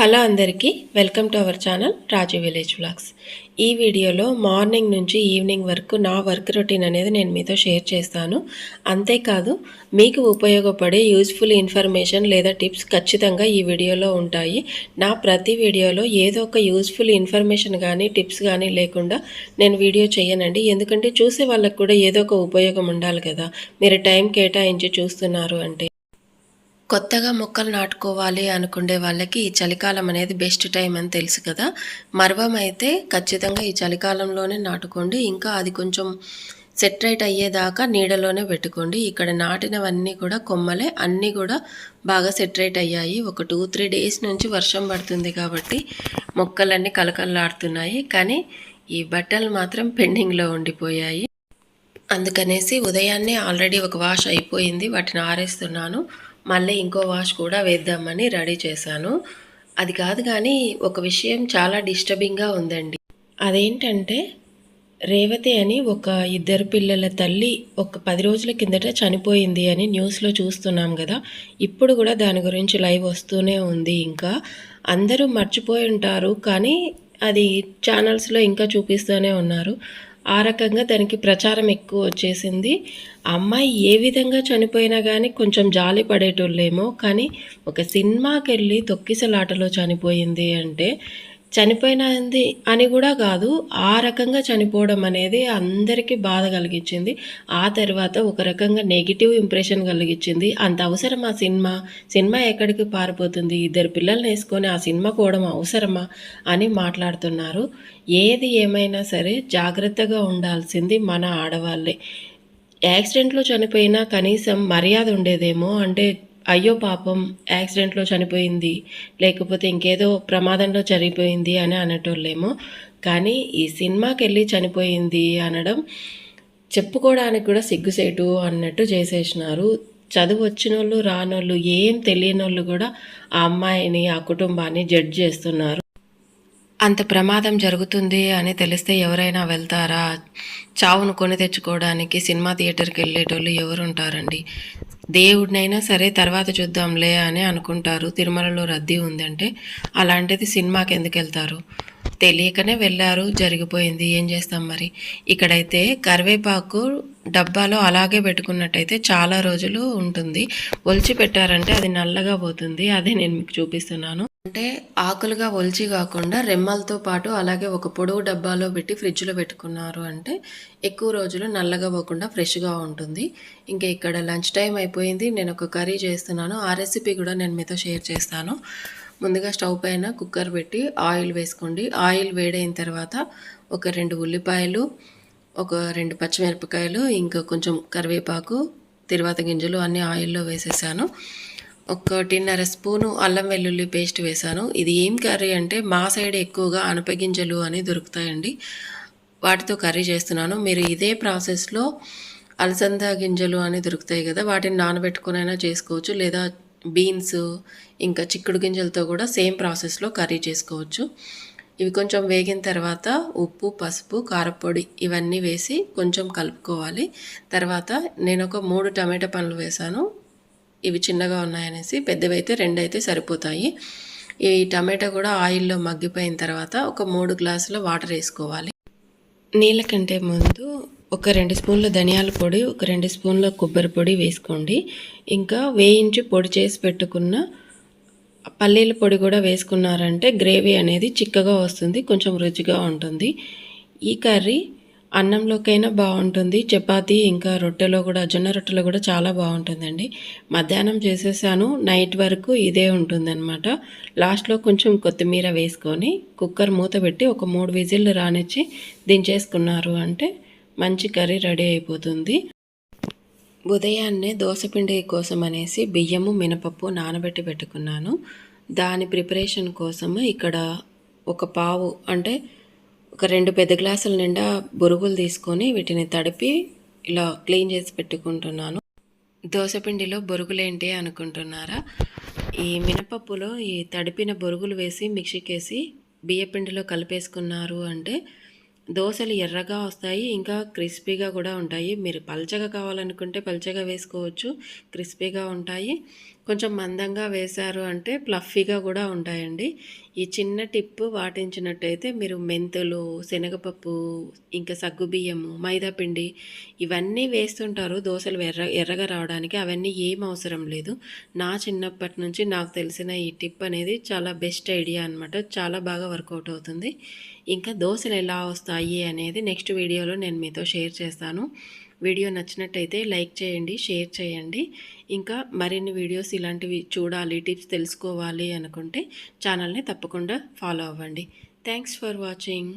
Hello అందరికీ welcome to our channel Raju village vlogs. ఈ వీడియోలో మార్నింగ్ నుంచి ఈవినింగ్ వరకు నా వర్క్ రొటీన్ అనేది నేను మీతో షేర్ చేస్తాను. అంతేకాదు మీకు ఉపయోగపడే యూజ్ఫుల్ ఇన్ఫర్మేషన్ లేదా టిప్స్ ఖచ్చితంగా ఈ వీడియోలో ఉంటాయి. నా ప్రతి వీడియోలో ఏదో ఒక యూజ్ఫుల్ ఇన్ఫర్మేషన్ కానీ టిప్స్ కానీ లేకుండా నేను వీడియో చేయనండి. ఎందుకంటే చూసే వాళ్ళకు కూడా ఏదో ఒక ఉపయోగం ఉండాలి కదా. మీరు టైం కేటాయించి చూస్తున్నారు అంటే. కొత్తగా మొక్కలు నాటుకోవాలి అనుకునే వాళ్ళకి ఈ చలికాలం అనేది బెస్ట్ టైం అని తెలుసు కదా. మర్వం అయితే ఖచ్చితంగా ఈ చలికాలంలోనే నాటుకోండి. ఇంకా అది కొంచెం సెట్ రైట్ అయ్యేదాకా నీడలోనే పెట్టుకోండి. ఇక్కడ నాటినవన్నీ కూడా కొమ్మలే, అన్నీ కూడా బాగా సెట్ రైట్ అయ్యాయి. ఒక 2-3 డేస్ నుంచి వర్షం పడుతుంది కాబట్టి మొక్కలన్నీ కలకలలాడుతున్నాయి. కానీ ఈ బట్టలు మాత్రం పెండింగ్లో ఉండిపోయాయి. అందుకనేసి ఉదయాన్నే ఆల్రెడీ ఒక వాష్ అయిపోయింది, వాటిని ఆరేస్తున్నాను. మళ్ళీ ఇంకో వాష్ కూడా వేద్దామని రెడీ చేశాను. అది కాదు కానీ ఒక విషయం చాలా డిస్టర్బింగ్గా ఉందండి. అదేంటంటే రేవతి అని ఒక 2 పిల్లల తల్లి ఒక 10 రోజుల కిందట చనిపోయింది అని న్యూస్లో చూస్తున్నాం కదా. ఇప్పుడు కూడా దాని గురించి లైవ్ వస్తూనే ఉంది. ఇంకా అందరూ మర్చిపోయి ఉంటారు, కానీ అది ఛానల్స్లో ఇంకా చూపిస్తూనే ఉన్నారు. ఆ రకంగా దానికి ప్రచారం ఎక్కువ వచ్చేసింది. ఆ అమ్మాయి ఏ విధంగా చనిపోయినా కానీ కొంచెం జాలి పడేటోళ్ళేమో, కానీ ఒక సినిమాకెళ్ళి తొక్కిసలాటలో చనిపోయింది అంటే చనిపోయినది అని కూడా కాదు, ఆ రకంగా చనిపోవడం అనేది అందరికీ బాధ కలిగించింది. ఆ తర్వాత ఒక రకంగా నెగిటివ్ ఇంప్రెషన్ కలిగించింది. అంత అవసరం ఆ సినిమా ఎక్కడికి పారిపోతుంది, 2 పిల్లల్ని వేసుకొని ఆ సినిమా పోవడం అవసరమా అని మాట్లాడుతున్నారు. ఏది ఏమైనా సరే జాగ్రత్తగా ఉండాల్సింది మన ఆడవాళ్ళే. యాక్సిడెంట్లో చనిపోయినా కనీసం మర్యాద ఉండేదేమో. అంటే అయ్యో పాపం యాక్సిడెంట్లో చనిపోయింది, లేకపోతే ఇంకేదో ప్రమాదంలో చనిపోయింది అని అనేటోళ్ళేమో. కానీ ఈ సినిమాకి వెళ్ళి చనిపోయింది అనడం చెప్పుకోవడానికి కూడా సిగ్గుసేటు అన్నట్టు చేసేసినారు. చదువు వచ్చినోళ్ళు రానోళ్ళు ఏం తెలియనోళ్ళు కూడా ఆ అమ్మాయిని ఆ కుటుంబాన్ని జడ్జ్ చేస్తున్నారు. అంత ప్రమాదం జరుగుతుంది అని తెలిస్తే ఎవరైనా వెళ్తారా? చావును కొని తెచ్చుకోవడానికి సినిమా థియేటర్కి వెళ్ళేటోళ్ళు ఎవరు ఉంటారండి? దేవుడినైనా సరే తర్వాత చూద్దాంలే అని అనుకుంటారు. తిరుమలలో రద్దీ ఉందంటే అలాంటిది సినిమాకి ఎందుకు వెళ్తారు? తెలియకనే వెళ్ళారు, జరిగిపోయింది, ఏం చేస్తాం మరి. ఇక్కడైతే కరివేపాకు డబ్బాలో అలాగే పెట్టుకున్నట్టయితే చాలా రోజులు ఉంటుంది. ఒలిచి పెట్టారంటే అది నల్లగా పోతుంది. అదే నేను మీకు చూపిస్తున్నాను. అంటే ఆకులుగా ఒలిచి కాకుండా రెమ్మలతో పాటు అలాగే ఒక పొడవు డబ్బాలో పెట్టి ఫ్రిడ్జ్లో పెట్టుకున్నారు అంటే ఎక్కువ రోజులు నల్లగా పోకుండా ఫ్రెష్గా ఉంటుంది. ఇంకా ఇక్కడ లంచ్ టైం అయిపోయింది, నేను ఒక కర్రీ చేస్తున్నాను. ఆ రెసిపీ కూడా నేను మీతో షేర్ చేస్తాను. ముందుగా స్టవ్ పైన కుక్కర్ పెట్టి ఆయిల్ వేసుకోండి. ఆయిల్ వేడైన తర్వాత ఒక 2 ఉల్లిపాయలు, ఒక 2 పచ్చిమిరపకాయలు, ఇంకా కొంచెం కరివేపాకు, తిరువాత గింజలు అన్నీ ఆయిల్లో వేసేసాను. 1.5 స్పూను అల్లం వెల్లుల్లి పేస్ట్ వేశాను. ఇది ఏం కర్రీ అంటే మా సైడ్ ఎక్కువగా అనపగింజలు అని దొరుకుతాయండి, వాటితో కర్రీ చేస్తున్నాను. మీరు ఇదే ప్రాసెస్లో అలసంద గింజలు అని దొరుకుతాయి కదా, వాటిని నానబెట్టుకునైనా చేసుకోవచ్చు, లేదా బీన్స్ ఇంకా చిక్కుడు గింజలతో కూడా సేమ్ ప్రాసెస్లో కర్రీ చేసుకోవచ్చు. ఇవి కొంచెం వేగిన తర్వాత ఉప్పు, పసుపు, కారపొడి ఇవన్నీ వేసి కొంచెం కలుపుకోవాలి. తర్వాత నేను ఒక 3 టమాటా పండ్లు వేశాను. ఇవి చిన్నగా ఉన్నాయనేసి, పెద్దవి అయితే 2 అయితే సరిపోతాయి. ఈ టమాటా కూడా ఆయిల్లో మగ్గిపోయిన తర్వాత ఒక 3 గ్లాసుల వాటర్ వేసుకోవాలి. నీళ్ళ కంటే ముందు ఒక 2 స్పూన్ల ధనియాల పొడి, ఒక 2 స్పూన్ల కొబ్బరి పొడి వేసుకోండి. ఇంకా వేయించి పొడి చేసి పెట్టుకున్న పల్లీల పొడి కూడా వేసుకున్నారంటే గ్రేవీ అనేది చిక్కగా వస్తుంది, కొంచెం రుచిగా ఉంటుంది. ఈ కర్రీ అన్నంలోకైనా బాగుంటుంది, చపాతీ ఇంకా రొట్టెలో కూడా, జొన్న రొట్టెలో కూడా చాలా బాగుంటుందండి. మధ్యాహ్నం చేసేసాను, నైట్ వరకు ఇదే ఉంటుందన్నమాట. లాస్ట్లో కొంచెం కొత్తిమీర వేసుకొని కుక్కర్ మూత పెట్టి ఒక 3 విజిల్లు రానిచ్చి దించేసుకున్నారు అంటే మంచి కర్రీ రెడీ అయిపోతుంది. ఉదయాన్నే దోసపిండి కోసం అనేసి బియ్యము, మినపప్పు నానబెట్టి పెట్టుకున్నాను. దాని ప్రిపరేషన్ కోసము ఇక్కడ ఒక పావు అంటే ఒక 2 పెద్ద గ్లాసుల నిండా బొరుగులు తీసుకొని వీటిని తడిపి ఇలా క్లీన్ చేసి పెట్టుకుంటున్నాను. దోసపిండిలో బొరుగులేంటి అనుకుంటున్నారా? ఈ మినపప్పులో ఈ తడిపిన బొరుగులు వేసి మిక్సీకేసి బియ్యపిండిలో కలిపేసుకున్నారు అంటే దోశలు ఎర్రగా వస్తాయి, ఇంకా క్రిస్పీగా కూడా ఉంటాయి. మీరు పల్చగా కావాలనుకుంటే పల్చగా వేసుకోవచ్చు, క్రిస్పీగా ఉంటాయి. కొంచెం మందంగా వేశారు అంటే ఫ్లఫీగా కూడా ఉంటాయండి. ఈ చిన్న టిప్ పాటించినట్టయితే మీరు మెంతులు, శనగపప్పు, ఇంకా సగ్గుబియ్యము, మైదా పిండి ఇవన్నీ వేస్తుంటారు దోసలు ఎర్రగా రావడానికి. అవన్నీ ఏం అవసరం లేదు. నా చిన్నప్పటి నుంచి నాకు తెలిసిన ఈ టిప్ అనేది చాలా బెస్ట్ ఐడియా అనమాట. చాలా బాగా వర్కౌట్ అవుతుంది. ఇంకా దోసలు ఎలా వస్తాయి అనేది నెక్స్ట్ వీడియోలో నేను మీతో షేర్ చేస్తాను. వీడియో నచ్చినట్టయితే లైక్ చేయండి, షేర్ చేయండి. ఇంకా మరిన్ని వీడియోస్ ఇలాంటివి చూడాలి, టిప్స్ తెలుసుకోవాలి అనుకుంటే ఛానల్ని తప్పకుండా ఫాలో అవ్వండి. Thanks for watching.